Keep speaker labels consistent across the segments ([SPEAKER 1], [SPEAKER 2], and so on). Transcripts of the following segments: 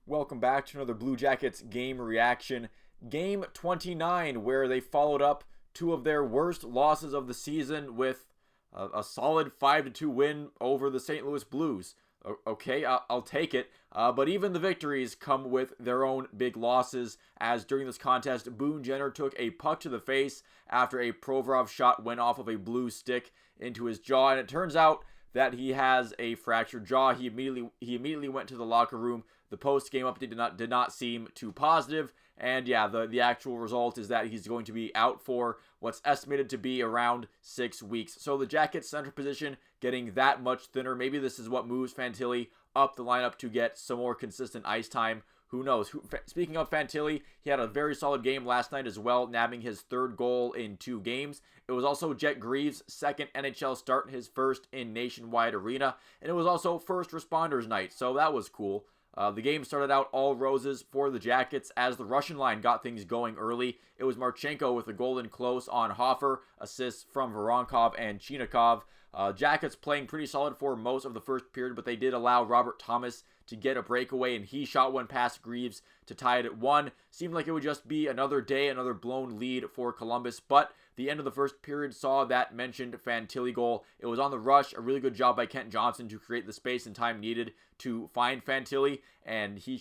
[SPEAKER 1] Welcome back to another Blue Jackets game reaction. Game 29, where they followed up two of their worst losses of the season with a solid 5-2 win over the St. Louis Blues. Okay, I'll take it. But even the victories come with their own big losses, as during this contest, Boone Jenner took a puck to the face after a Provorov shot went off of a Blue stick into his jaw, and it turns out that he has a fractured jaw. He immediately went to the locker room. The post-game update did not seem too positive, and yeah, the actual result is that he's going to be out for what's estimated to be around 6 weeks. So the Jackets center position getting that much thinner. Maybe this is what moves Fantilli up the lineup to get some more consistent ice time. Who knows? Speaking of Fantilli, he had a very solid game last night as well, nabbing his third goal in 2 games. It was also Jet Greaves' second NHL start, his first in Nationwide Arena, and it was also First Responders Night, so that was cool. The game started out all roses for the Jackets as the Russian line got things going early. It was Marchenko with a goal in close on Hofer, assists from Voronkov and Chinakhov. Jackets playing pretty solid for most of the first period, but they did allow Robert Thomas to get a breakaway, and he shot one past Greaves to tie it at 1. Seemed like it would just be another day, another blown lead for Columbus, but the end of the first period saw that mentioned Fantilli goal. It was on the rush, a really good job by Kent Johnson to create the space and time needed to find Fantilli, and he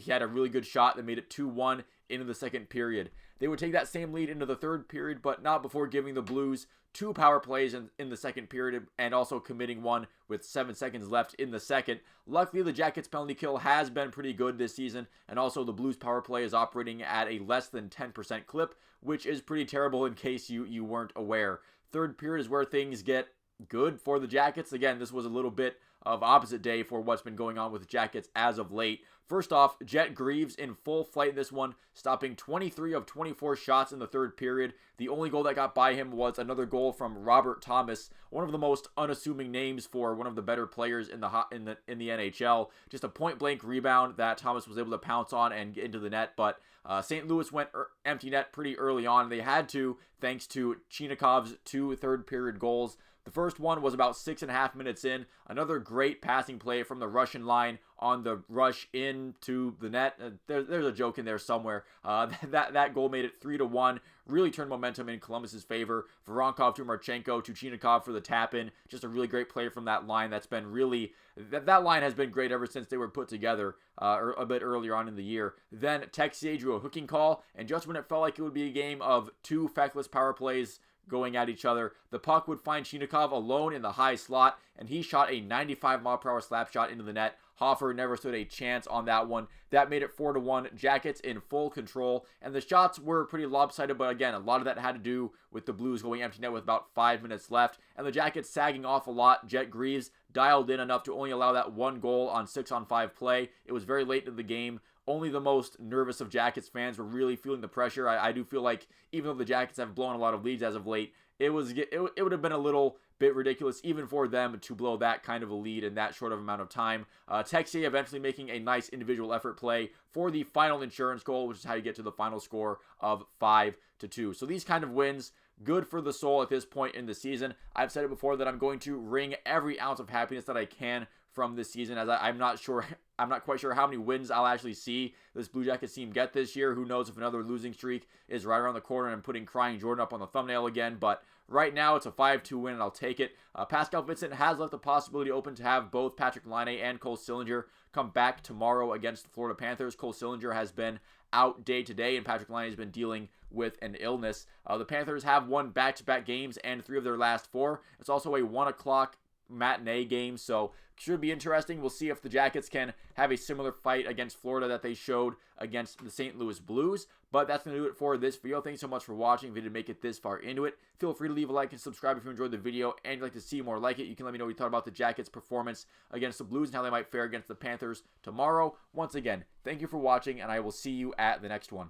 [SPEAKER 1] had a really good shot that made it 2-1 into the second period. They would take that same lead into the third period, but not before giving the Blues 2 power plays in the second period and also committing one with 7 seconds left in the second. Luckily, the Jackets penalty kill has been pretty good this season, and also the Blues power play is operating at a less than 10% clip, which is pretty terrible in case you weren't aware. Third period is where things get good for the Jackets. Again, this was a little bit of opposite day for what's been going on with the Jackets as of late. First off, Jet Greaves in full flight in this one, stopping 23 of 24 shots in the third period. The only goal that got by him was another goal from Robert Thomas, one of the most unassuming names for one of the better players in the NHL. Just a point-blank rebound that Thomas was able to pounce on and get into the net, but St. Louis went empty net pretty early on. They had to, thanks to Chinakhov's 2 third-period goals. The first one was about 6.5 minutes in. Another great passing play from the Russian line on the rush into the net. There's a joke in there somewhere. That goal made it 3-1. Really turned momentum in Columbus's favor. Voronkov to Marchenko to Chinakhov for the tap-in. Just a really great play from that line. That's been really... That line has been great ever since they were put together a bit earlier on in the year. Then Texier drew a hooking call, and just when it felt like it would be a game of 2 feckless power plays going at each other, the puck would find Chinakhov alone in the high slot, and he shot a 95-mile-per-hour slap shot into the net. Hofer never stood a chance on that one. That made it 4-1. Jackets in full control, and the shots were pretty lopsided, but again, a lot of that had to do with the Blues going empty net with about 5 minutes left, and the Jackets sagging off a lot. Jet Greaves dialed in enough to only allow that 1 goal on 6-on-5 play. It was very late in the game. Only the most nervous of Jackets fans were really feeling the pressure. I do feel like even though the Jackets have blown a lot of leads as of late, it would have been a little bit ridiculous even for them to blow that kind of a lead in that short of amount of time. Texier eventually making a nice individual effort play for the final insurance goal, which is how you get to the final score of 5-2. So these kind of wins, good for the soul at this point in the season. I've said it before that I'm going to wring every ounce of happiness that I can from this season, as I'm not quite sure how many wins I'll actually see this Blue Jackets team get this year. Who knows if another losing streak is right around the corner and putting Crying Jordan up on the thumbnail again, but right now it's a 5-2 win, and I'll take it. Pascal Vincent has left the possibility open to have both Patrik Laine and Cole Sillinger come back tomorrow against the Florida Panthers. Cole Sillinger has been out day to day, and Patrik Laine has been dealing with an illness. The Panthers have won back-to-back games and 3 of their last 4. It's also a 1 o'clock matinee game, so should be interesting. We'll see if the Jackets can have a similar fight against Florida that they showed against the St. Louis Blues. But that's going to do it for this video. Thanks so much for watching. If you didn't make it this far into it, feel free to leave a like and subscribe if you enjoyed the video and you'd like to see more like it. You can let me know what you thought about the Jackets' performance against the Blues and how they might fare against the Panthers tomorrow. Once again, thank you for watching, and I will see you at the next one.